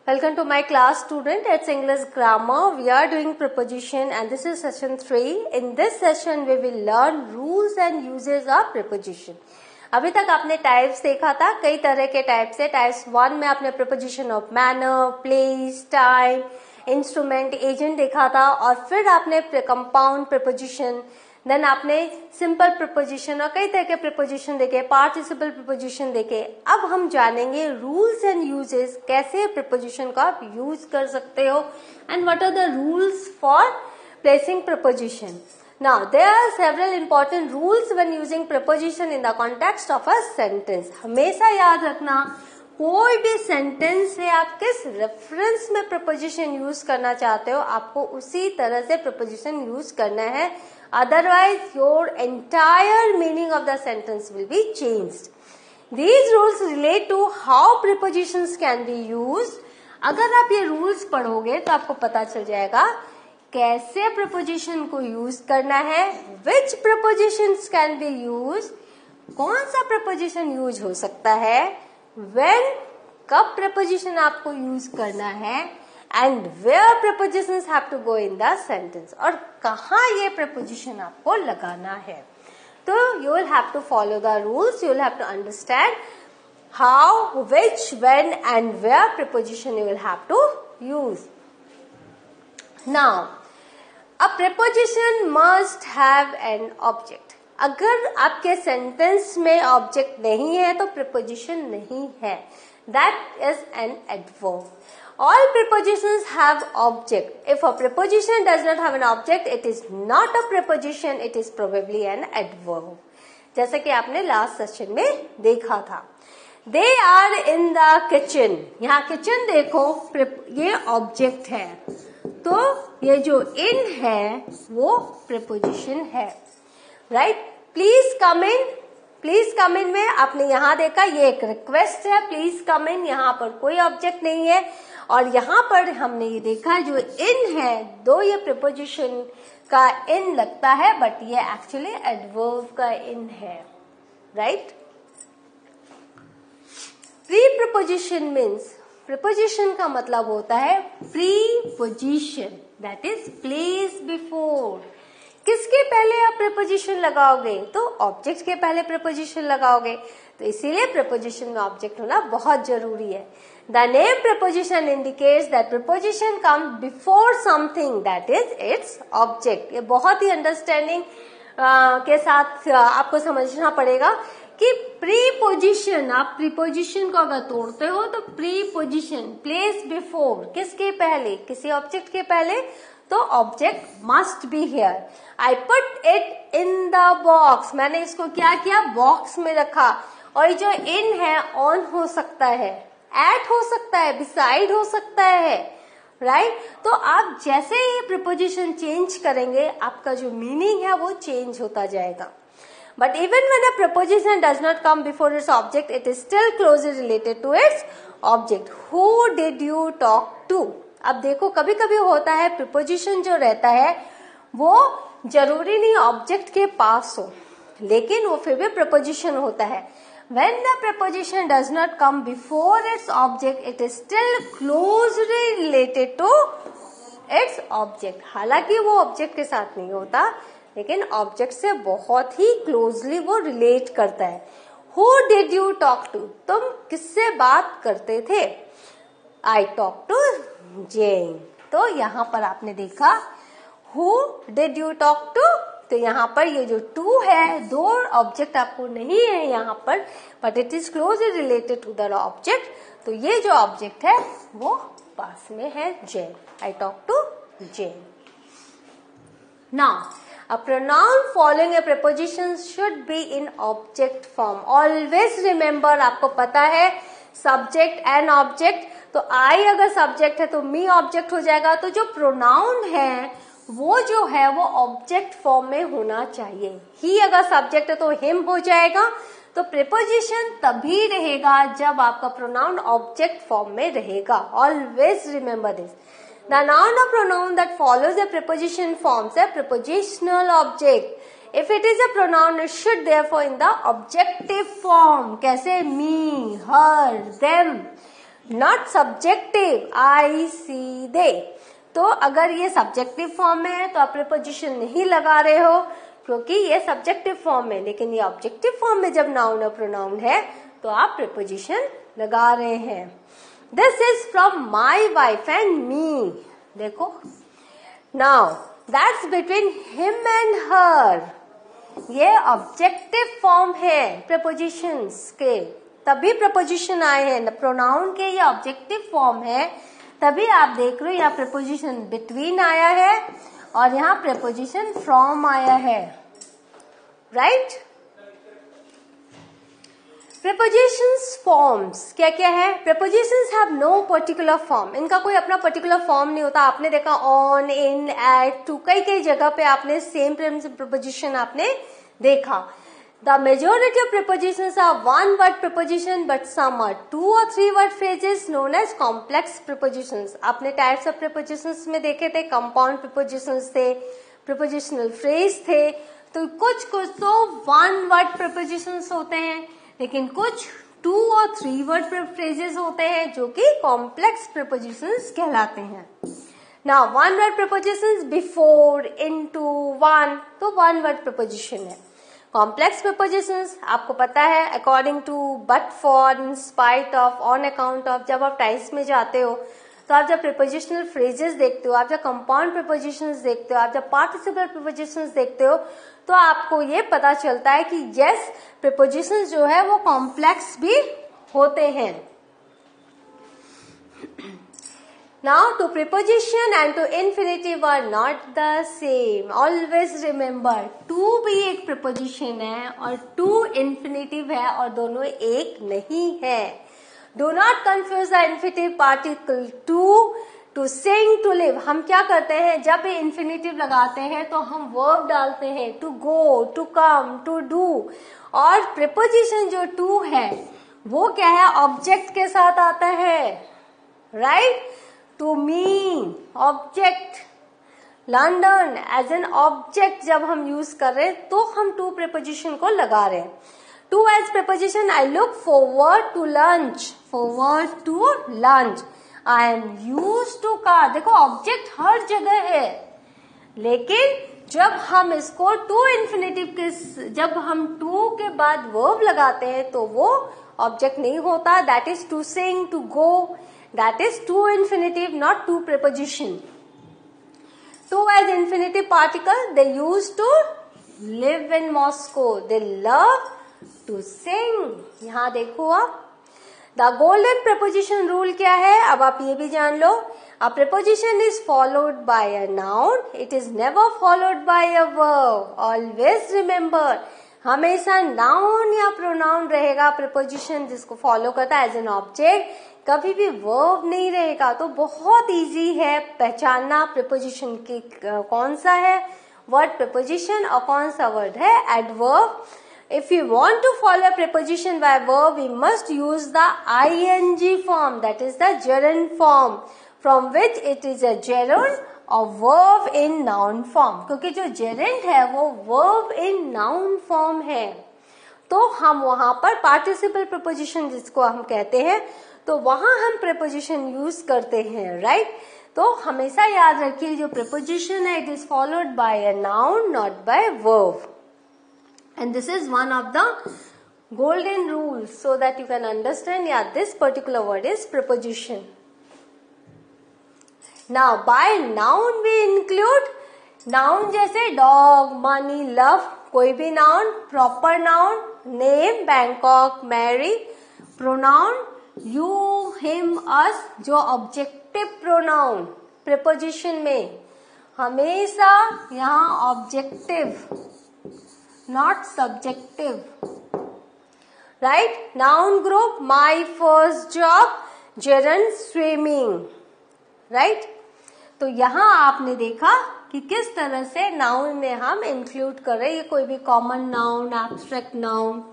Welcome to my class student. It's English grammar. We are doing preposition and this is session 3. In this session we will learn rules and uses of preposition. अभी तक आपने types देखा था, कई तरह के types है. Types 1 में आपने preposition of manner, place, time, instrument, agent देखा था और फिर आपने compound preposition, देन आपने सिंपल प्रिपोजिशन और कई तरह के प्रिपोजिशन देखे, पार्टिसिपल प्रिपोजिशन देखे. अब हम जानेंगे रूल्स एंड यूजेस, कैसे प्रिपोजिशन को आप यूज कर सकते हो and what are the rules for placing preposition. Now there are several important rules when using preposition in the context of a sentence. हमेशा याद रखना, कोई भी सेंटेंस है आप किस रेफरेंस में प्रिपोजिशन यूज करना चाहते हो, आपको उसी तरह से प्रिपोजिशन यूज करना है. Otherwise, your entire meaning of the sentence will be changed. These rules relate to how prepositions can be used. अगर आप ये rules पढ़ोगे तो आपको पता चल जाएगा कैसे preposition को use करना है, which prepositions can be used, कौन सा preposition use हो सकता है, when, कब preposition आपको use करना है, and where prepositions have to go in the sentence, और कहाँ ये preposition आपको लगाना है. तो you will have to follow the rules, you will have to understand how, which, when and where preposition you will have to use. Now, a preposition must have an object. अगर आपके sentence में object नहीं है तो preposition नहीं है. That is an adverb. All prepositions have object. If a preposition does not have an object, it is not a preposition, it is probably an adverb. जैसे कि आपने लास्ट सेशन में देखा था. They are in the kitchen. यहाँ kitchen देखो, ये object है, तो ये जो in है वो preposition है, right? Please come in. Please come in में आपने यहाँ देखा, ये एक रिक्वेस्ट है, प्लीज कम इन. यहाँ पर कोई ऑब्जेक्ट नहीं है और यहाँ पर हमने ये देखा जो इन है, दो ये प्रिपोजिशन का इन लगता है बट ये एक्चुअली एडवर्ब का इन है, right? Pre preposition means, preposition का मतलब होता है pre position, that is place before. किसके पहले आप प्रिपोजिशन लगाओगे? तो ऑब्जेक्ट के पहले प्रिपोजिशन लगाओगे, तो इसीलिए प्रिपोजिशन में ऑब्जेक्ट होना बहुत जरूरी है. The name preposition indicates that preposition come before something that is its object. ये बहुत ही अंडरस्टैंडिंग के साथ आपको समझना पड़ेगा कि प्रीपोजिशन, आप प्रीपोजिशन को अगर तोड़ते हो तो प्रीपोजिशन, प्लेस बिफोर, किसके पहले? किसी ऑब्जेक्ट के पहले, तो object must be here. I put it in the box, मैंने इसको क्या किया? बॉक्स में रखा. और जो इन है ऑन हो सकता है, एट हो सकता है, बिसाइड हो सकता है, राइट? तो आप जैसे ही प्रिपोजिशन चेंज करेंगे आपका जो मीनिंग है वो चेंज होता जाएगा. But even when a preposition does not come before its object, it is still closely related to its object. Who did you talk to? अब देखो, कभी कभी होता है प्रिपोजिशन जो रहता है वो जरूरी नहीं ऑब्जेक्ट के पास हो, लेकिन वो फिर भी प्रिपोजिशन होता है. When the preposition does not come before its object, it is still closely related to its object. हालांकि वो ऑब्जेक्ट के साथ नहीं होता, लेकिन ऑब्जेक्ट से बहुत ही क्लोजली वो रिलेट करता है. Who did you talk to? तुम किससे बात करते थे? I talked to Jane. तो यहाँ पर आपने देखा Who did you talk to? तो यहाँ पर ये जो टू है, दो ऑब्जेक्ट आपको नहीं है यहाँ पर, but it is closely related to the object. तो ये जो ऑब्जेक्ट है वो पास में है Jane. I talked to Jane. Now, a pronoun following a preposition should be in object form. Always remember, आपको पता है subject and object, तो I अगर subject है तो me object हो जाएगा. तो जो pronoun है वो जो है वो ऑब्जेक्ट फॉर्म में होना चाहिए. ही अगर सब्जेक्ट है तो हिम हो जाएगा. तो प्रिपोजिशन तभी रहेगा जब आपका प्रोनाउन ऑब्जेक्ट फॉर्म में रहेगा. Always remember this. The noun or pronoun that follows a preposition forms a prepositional object. If it is a pronoun, it should therefore in the objective form. कैसे? Me, her, them. Not subjective, I see they. तो अगर ये subjective form में है तो आप preposition नहीं लगा रहे हो क्योंकि ये सब्जेक्टिव फॉर्म में, लेकिन ये ऑब्जेक्टिव फॉर्म में जब नाउन और प्रोनाउन है तो आप प्रीपोजिशन लगा रहे हैं। This is from my wife and me. देखो, now that's between him and her, ये ऑब्जेक्टिव फॉर्म है प्रीपोजिशंस के, तभी प्रपोजिशन आए हैं। प्रोनाउन के ये ऑब्जेक्टिव फॉर्म है, तभी आप देख रहे हो यहाँ प्रपोजिशन बिटवीन आया है और यहाँ प्रपोजिशन फ्रॉम आया है, राइट। प्रपोजिशंस फॉर्म्स क्या क्या है? Prepositions have no particular form, इनका कोई अपना पर्टिकुलर फॉर्म नहीं होता। आपने देखा ऑन, इन, एट, टू, कई कई जगह पे आपने सेम प्रपोजिशन आपने देखा। The majority of prepositions are one word preposition, but some are 2 or 3 word phrases known as complex prepositions. आपने types of prepositions में देखे थे, compound prepositions थे, prepositional phrase थे, तो कुछ तो one word prepositions होते हैं, लेकिन कुछ 2 और 3 word phrases होते हैं जो कि complex prepositions कहलाते हैं। Now one word prepositions before, into, one, तो one word preposition है। कॉम्प्लेक्स प्रपोजिशंस आपको पता है according to, but for, in spite of, on account of. जब आप टाइप्स में जाते हो तो आप जब प्रीपोजिशनल फ्रेजेस देखते हो, आप जब कंपाउंड प्रपोजिशंस देखते हो, आप जब पार्टिसिपल प्रपोजिशंस देखते हो, तो आपको ये पता चलता है कि यस, प्रपोजिशंस जो है वो कॉम्प्लेक्स भी होते हैं। Now to preposition and to infinitive are not the same. Always remember, to भी एक preposition है और to infinitive है और दोनों एक नहीं है। Do not confuse the infinitive particle to sing, to live. हम क्या करते हैं जब भी infinitive लगाते हैं तो हम verb डालते हैं, to go, to come, to do। और preposition जो to है वो क्या है? object के साथ आता है, right? To mean, object, London as an object जब हम यूज कर रहे हैं तो हम to preposition को लगा रहे हैं। To as preposition, I look forward to lunch, forward to lunch, I am used to car। देखो ऑब्जेक्ट हर जगह है, लेकिन जब हम इसको to infinitive के, जब हम to के बाद verb लगाते हैं तो वो ऑब्जेक्ट नहीं होता। That is to sing, to go, that is to infinitive, not to preposition। To as infinitive particle, they used to live in Moscow, they love to sing। यहाँ देखो आप, the golden preposition rule क्या है, अब आप ये भी जान लो। A preposition is followed by a noun, it is never followed by a verb। Always remember, हमेशा नाउन या प्रोनाउन रहेगा preposition जिसको फॉलो करता है एज एन ऑब्जेक्ट, कभी भी वर्ब नहीं रहेगा। तो बहुत इजी है पहचानना प्रीपोजिशन की कौन सा है वर्ड प्रीपोजिशन और कौन सा वर्ड है adverb. If you want to follow preposition by verb, we must use the ing form, that is the gerund form, from which it is a gerund और वर्ब इन नाउन फॉर्म, क्योंकि जो gerund है वो verb in noun form है। तो हम वहां पर पार्टिसिपल प्रीपोजिशन जिसको हम कहते हैं, तो वहां हम प्रीपोजिशन यूज करते हैं, राइट। तो हमेशा याद रखिए जो प्रीपोजिशन है it is followed by a noun, not by verb, and this is one of the golden rules so that you can understand, yeah, this particular word is preposition. Now by noun we include noun जैसे dog, money, love, कोई भी noun, proper noun, name, Bangkok, Mary, pronoun you, him, us, जो objective pronoun preposition में हमेशा यहाँ objective not subjective, right. Noun group my first job, gerund swimming, right. तो यहाँ आपने देखा कि किस तरह से नाउन में हम इंक्लूड कर रहे हैं, ये कोई भी common noun, abstract noun.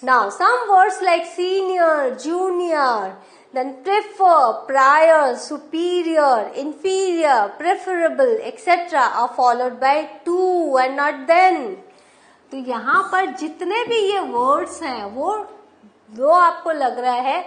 Now some words like senior, junior, then prefer, prior, superior, inferior, preferable, etc. are followed by to and not then। तो यहाँ पर जितने भी ये वर्ड्स हैं वो आपको लग रहा है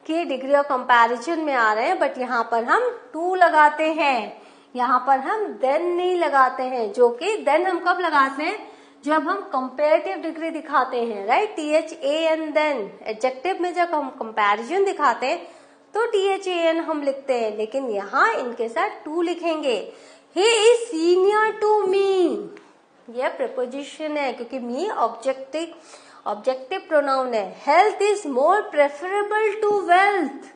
कि डिग्री ऑफ कंपैरिजन में आ रहे हैं, बट यहाँ पर हम टू लगाते हैं, यहाँ पर हम देन नहीं लगाते हैं, जो कि देन हम कब लगाते हैं, जब हम कंपैरेटिव डिग्री दिखाते हैं, राइट, THAN देन। एडजेक्टिव में जब हम कंपैरिजन दिखाते हैं तो THAN हम लिखते हैं, लेकिन यहाँ इनके साथ टू लिखेंगे। He is senior to me, यह प्रीपोजिशन है क्योंकि मी ऑब्जेक्टिव प्रोनाउन है। Health is more preferable to wealth,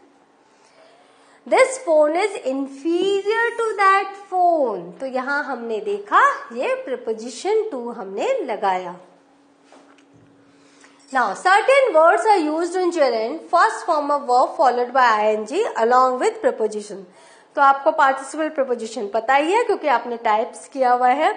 this phone is inferior to that phone. तो यहाँ हमने देखा ये प्रीपोजिशन टू हमने लगाया। Now, certain words are used in gerund, first form of verb followed by ing along with preposition. तो आपको participle preposition पता ही है क्योंकि आपने टाइप्स किया हुआ है।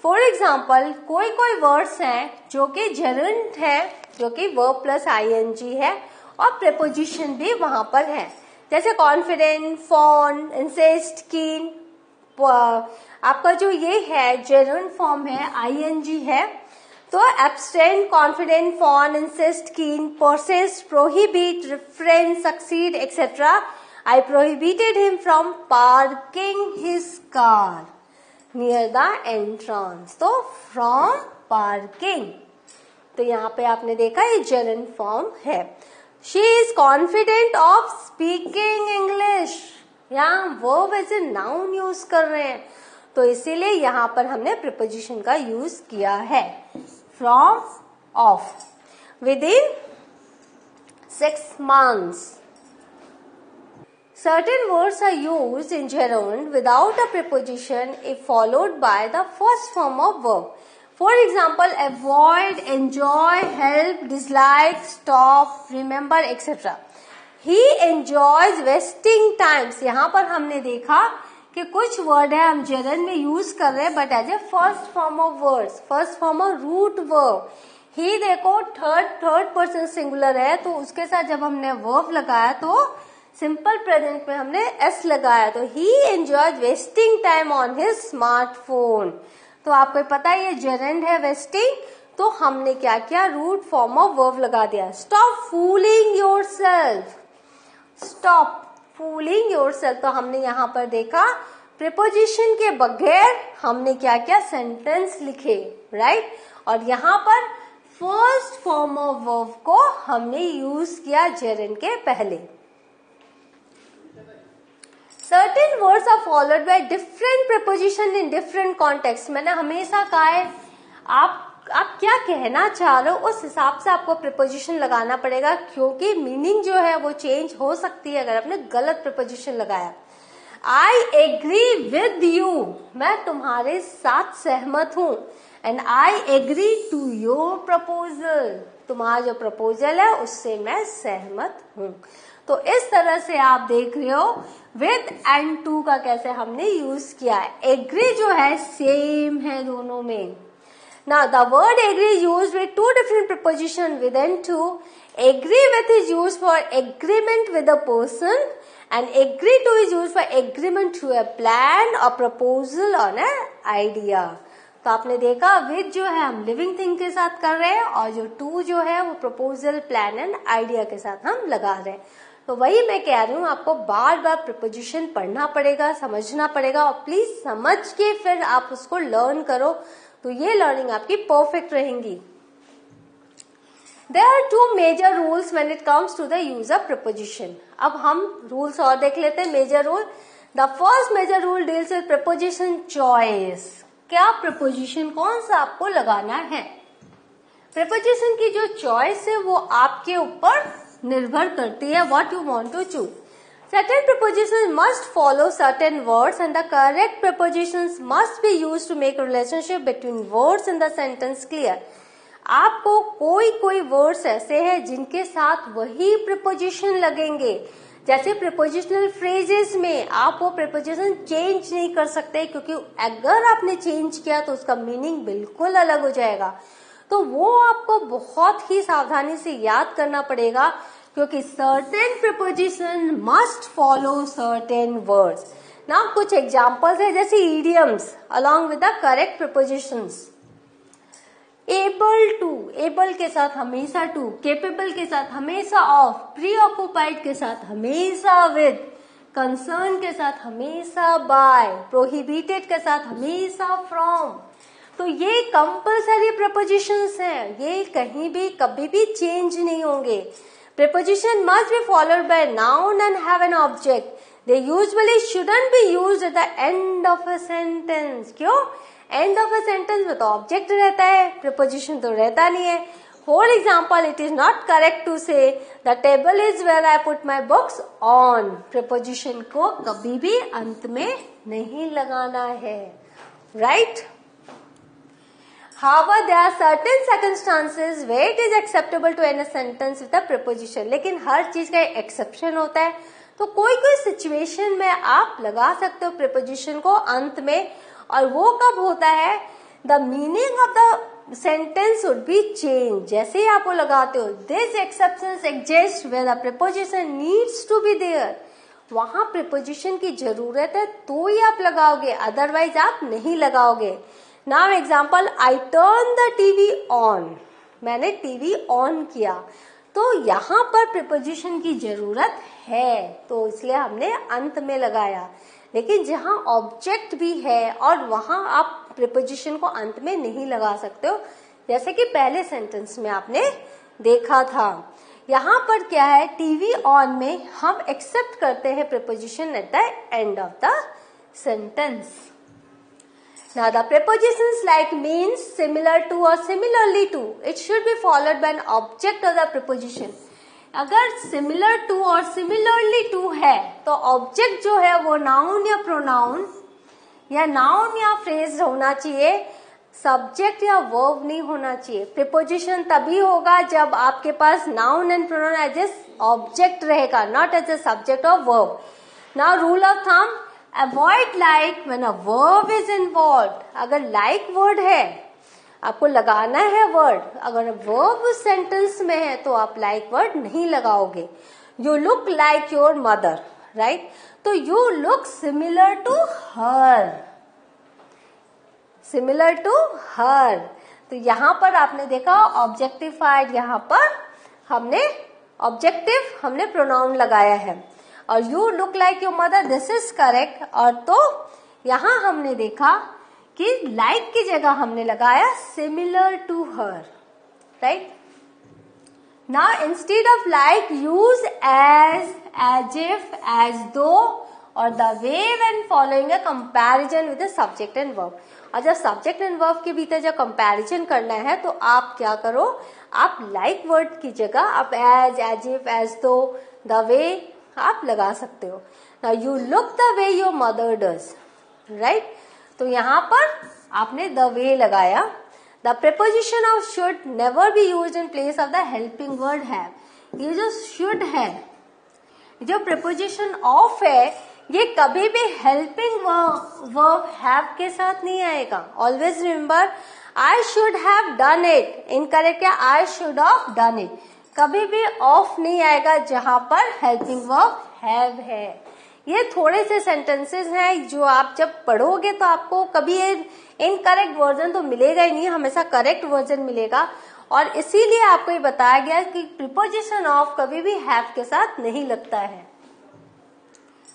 फॉर एग्जाम्पल कोई वर्ड्स हैं जो कि gerund है, जो कि verb प्लस ing है और preposition भी वहां पर है, जैसे confident, fond, insist, keen। आपका जो ये है gerund फॉर्म है, ing है, तो abstain, confident, fond, insist, keen, persist, prohibit, refrain, succeed, etc. I prohibited him from parking his car near the entrance. तो from parking, तो यहाँ पे आपने देखा ये gerund form है। She is confident of speaking English, यहाँ verb as a noun use कर रहे हैं, तो इसीलिए यहाँ पर हमने preposition का यूज किया है। From, of, within 6 months. Certain words are used in gerund without a preposition if followed by the first form of verb. For example, avoid, enjoy, help, dislike, stop, remember, etc. He enjoys wasting times. यहाँ पर हमने देखा कि कुछ word है हम gerund में use कर रहे हैं but as a first form of words, first form of root verb. He देखो थर्ड पर्सन सिंगुलर है, तो उसके साथ जब हमने वर्ब लगाया तो सिंपल प्रेजेंट में हमने एस लगाया, तो he enjoys wasting time on his smartphone. तो आपको पता है ये gerund है वेस्टिंग, तो हमने क्या किया, रूट फॉर्म ऑफ वर्ब लगा दिया। Stop fooling yourself, stop fooling yourself, तो हमने यहाँ पर देखा प्रीपोजिशन के बगैर हमने क्या किया, सेंटेंस लिखे, राइट। और यहाँ पर फर्स्ट फॉर्म ऑफ वर्ब को हमने यूज किया gerund के पहले। Certain words are followed by different preposition in different context. मैंने हमेशा कहा है आप क्या कहना चाह रहे हो उस हिसाब से आपको प्रीपोजिशन लगाना पड़ेगा, क्योंकि मीनिंग जो है वो चेंज हो सकती है अगर आपने गलत प्रीपोजिशन लगाया। आई एग्री विद यू, मैं तुम्हारे साथ सहमत हूं, and I agree to your proposal, तुम्हारा जो प्रपोजल है उससे मैं सहमत हूं। तो इस तरह से आप देख रहे हो विद एंड टू का कैसे हमने यूज किया है। एग्री जो है सेम है दोनों में। Now the word agree is used with two different prepositions with and to. Agree with is used for agreement with a person, and agree to is used for agreement to a plan or proposal on an idea. तो आपने देखा with जो है हम living thing के साथ कर रहे हैं और जो to जो है वो प्रपोजल, प्लान एंड आइडिया के साथ हम लगा रहे हैं। तो वही मैं कह रही हूँ आपको बार बार प्रीपोजिशन पढ़ना पड़ेगा, समझना पड़ेगा, और प्लीज समझ के फिर आप उसको लर्न करो, तो ये लर्निंग आपकी परफेक्ट रहेंगी। There are two major rules when it comes to the use of preposition. अब हम रूल्स और देख लेते हैं। Major rule, the first major rule deals with preposition choice. क्या preposition कौन सा आपको लगाना है। preposition की जो चॉइस है वो आपके ऊपर निर्भर करती है, what you want to choose. Certain prepositions must follow certain words and the correct prepositions must be used to make relationship between words in the sentence clear. आपको कोई वर्ड्स ऐसे हैं जिनके साथ वही preposition लगेंगे, जैसे prepositional phrases में आप वो preposition चेंज नहीं कर सकते, क्योंकि अगर आपने चेंज किया तो उसका मीनिंग बिल्कुल अलग हो जाएगा। तो वो आपको बहुत ही सावधानी से याद करना पड़ेगा, क्योंकि certain preposition must follow certain words. Now कुछ examples है जैसे idioms along with the correct prepositions. Able to, able के साथ हमेशा टू, केपेबल के साथ हमेशा ऑफ, प्री ऑक्युपाइड के साथ हमेशा विद, कंसर्न के साथ हमेशा बाय, प्रोहिबिटेड के साथ हमेशा फ्रॉम। तो ये कंपल्सरी प्रपोजिशंस हैं, ये कहीं भी कभी भी चेंज नहीं होंगे। Preposition must be followed by a noun and have an object. They usually shouldn't be used at the end of a sentence. क्यों? End of a sentence में तो object रहता है, preposition तो रहता नहीं है. For example, it is not correct to say the table is where I put my books on. Preposition को कभी भी अंत में नहीं लगाना है, right? However, there are certain circumstances where it is acceptable to end a sentence with a preposition. लेकिन हर चीज का एक्सेप्शन होता है, तो कोई कोई सिचुएशन में आप लगा सकते हो preposition को अंत में, और वो कब होता है? The meaning of the sentence would be changed. जैसे ही आप वो लगाते हो, this exceptions exist where the preposition needs to be there. वहां preposition की जरूरत है तो ही आप लगाओगे, अदरवाइज आप नहीं लगाओगे. Now example, I turn the TV on, मैंने टीवी ऑन किया, तो यहाँ पर प्रीपोजिशन की जरूरत है, तो इसलिए हमने अंत में लगाया. लेकिन जहाँ ऑब्जेक्ट भी है और वहां आप प्रीपोजिशन को अंत में नहीं लगा सकते हो, जैसे कि पहले सेंटेंस में आपने देखा था. यहाँ पर क्या है, टीवी ऑन में हम एक्सेप्ट करते हैं preposition at the end of the sentence. Now the prepositions like means, similar to or similarly to, it should be followed by an object of the preposition. अगर similar to और similarly to है तो object जो है वो noun या pronoun या noun या phrase होना चाहिए, subject या verb नहीं होना चाहिए. preposition तभी होगा जब आपके पास noun and pronoun as a object रहेगा, not as a subject or verb. Now rule of thumb, Avoid like when a verb is involved. अगर like word है, आपको लगाना है word, अगर verb उस sentence में है तो आप like word नहीं लगाओगे. You look like your mother, right? तो you look similar to her. Similar to her. तो यहाँ पर आपने देखा objectified, यहाँ पर हमने objective, हमने pronoun लगाया है. और you look like your mother, this is correct. और तो यहाँ हमने देखा कि like की जगह हमने लगाया similar to her, right? Now instead of like, use as if, as though, or the way when following a comparison with the subject and verb. और जब subject and verb के भीतर जब comparison करना है तो आप क्या करो, आप like word की जगह आप as if, as though, the way आप लगा सकते हो. Now you look the way your mother does, right? तो यहाँ पर आपने the way लगाया. The preposition of should never be used in place of the helping word have. ये जो should है, जो preposition of है, ये कभी भी helping verb have के साथ नहीं आएगा. Always remember, I should have done it. Incorrect है, I should have done it. कभी भी ऑफ नहीं आएगा जहां पर हेल्पिंग वर्ब हैव है. ये थोड़े से सेंटेंसेस हैं जो आप जब पढ़ोगे तो आपको कभी इनकरेक्ट वर्जन तो मिलेगा ही नहीं, हमेशा करेक्ट वर्जन मिलेगा. और इसीलिए आपको ये बताया गया कि प्रीपोजिशन ऑफ कभी भी हैव के साथ नहीं लगता है.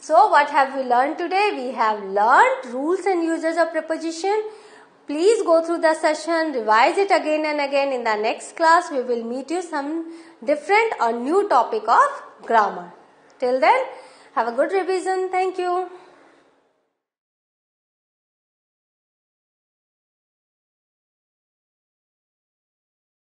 So what have we learn today? We have learn rules and uses of preposition. Please go through the session, revise it again and again. In the next class, we will meet you some different or new topic of grammar. Till then, have a good revision. Thank you.